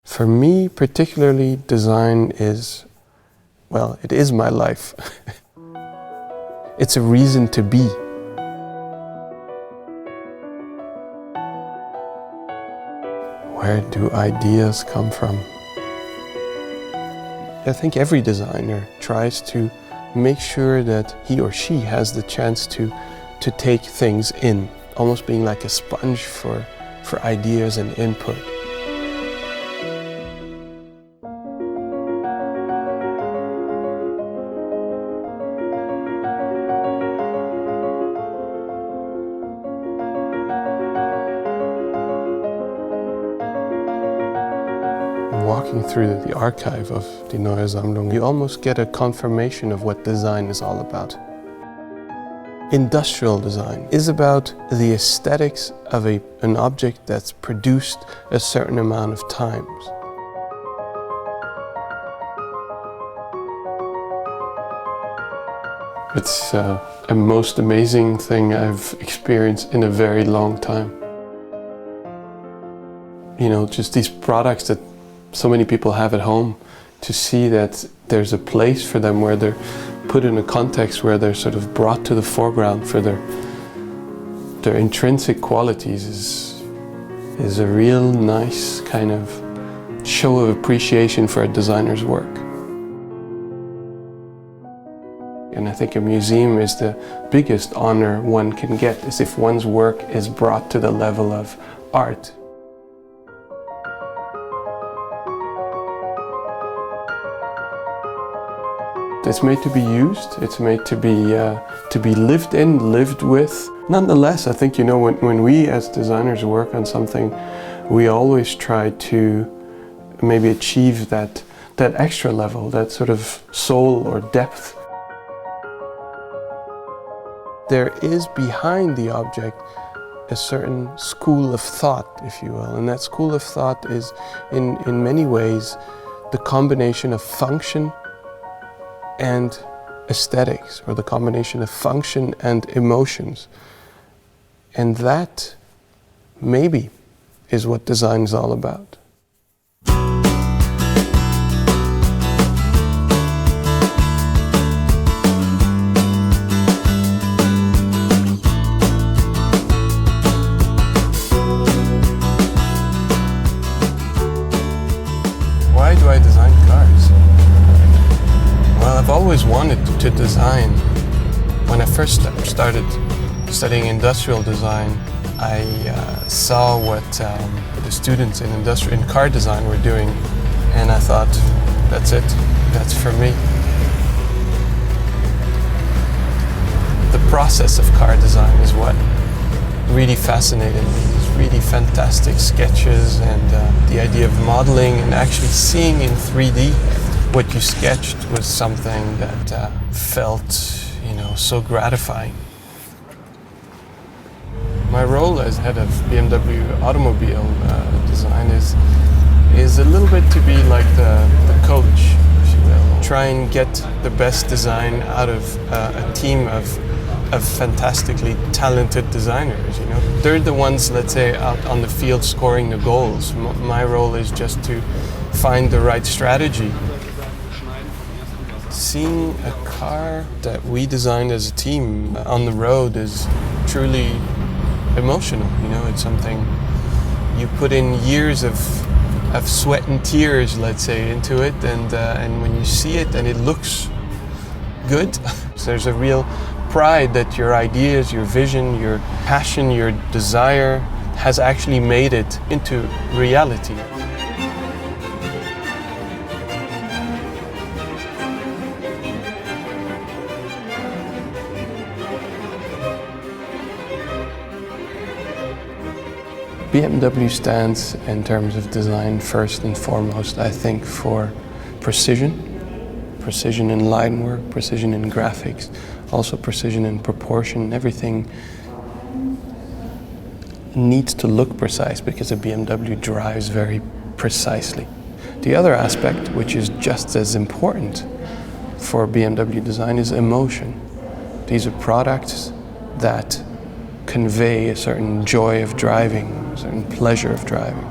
For me, particularly, design is, well, it is my life. It's a reason to be. Where do ideas come from? I think every designer tries to make sure that he or she has the chance to take things in, almost being like a sponge for ideas and input. Walking through the archive of Die Neue Sammlung, you almost get a confirmation of what design is all about. Industrial design is about the aesthetics of an object that's produced a certain amount of times. It's a most amazing thing I've experienced in a very long time. You know, just these products that so many people have at home, to see that there's a place for them where they're put in a context where they're sort of brought to the foreground for their intrinsic qualities is a real nice kind of show of appreciation for a designer's work. And I think a museum is the biggest honor one can get, is if one's work is brought to the level of art. It's made to be used, it's made to be lived in, lived with. Nonetheless, I think, you know, when we as designers work on something, we always try to maybe achieve that extra level, that sort of soul or depth. There is behind the object a certain school of thought, if you will, and that school of thought is in many ways the combination of function and aesthetics, or the combination of function and emotions. And that, maybe, is what design is all about. Why do I design cars? Well, I've always wanted to design. When I first started studying industrial design, I saw what the students in car design were doing, and I thought, that's it, that's for me. The process of car design is what really fascinated me. These really fantastic sketches and the idea of modeling and actually seeing in 3D what you sketched was something that felt, you know, so gratifying. My role as head of BMW Automobile Design is a little bit to be like the coach, if you will. Try and get the best design out of a team of fantastically talented designers, you know. They're the ones, let's say, out on the field scoring the goals. My role is just to find the right strategy. Seeing a car that we designed as a team on the road is truly emotional, you know. It's something you put in years of sweat and tears, let's say, into it, and when you see it and it looks good, there's a real pride that your ideas, your vision, your passion, your desire has actually made it into reality. BMW stands, in terms of design, first and foremost, I think, for precision. Precision in line work, precision in graphics, also precision in proportion. Everything needs to look precise because a BMW drives very precisely. The other aspect, which is just as important for BMW design, is emotion. These are products that convey a certain joy of driving, a certain pleasure of driving.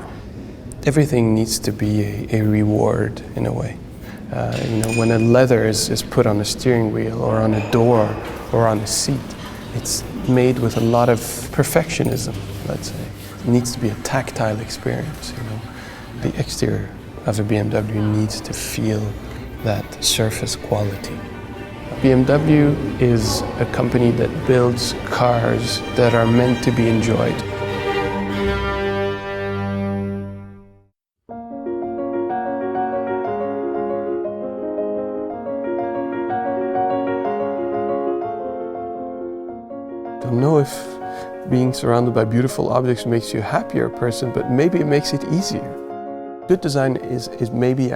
everything needs to be a reward in a way. When a leather is put on a steering wheel or on a door or on a seat, it's made with a lot of perfectionism, let's say. It needs to be a tactile experience, The exterior of a BMW needs to feel that surface quality. BMW is a company that builds cars that are meant to be enjoyed. I don't know if being surrounded by beautiful objects makes you a happier person, but maybe it makes it easier. Good design is maybe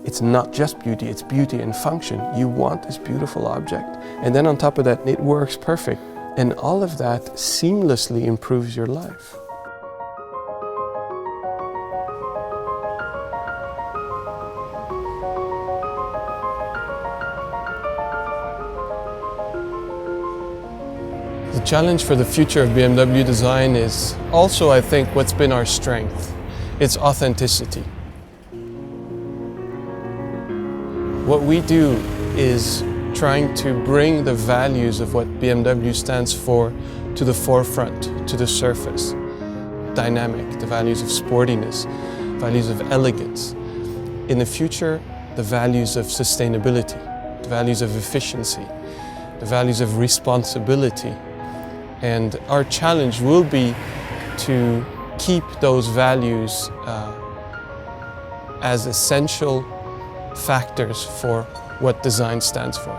it's not just beauty, it's beauty and function. You want this beautiful object, and then on top of that, it works perfect. And all of that seamlessly improves your life. The challenge for the future of BMW design is also, I think, what's been our strength. It's authenticity. What we do is trying to bring the values of what BMW stands for to the forefront, to the surface. Dynamic, the values of sportiness, values of elegance. In the future, the values of sustainability, the values of efficiency, the values of responsibility. And our challenge will be to keep those values as essential factors for what design stands for.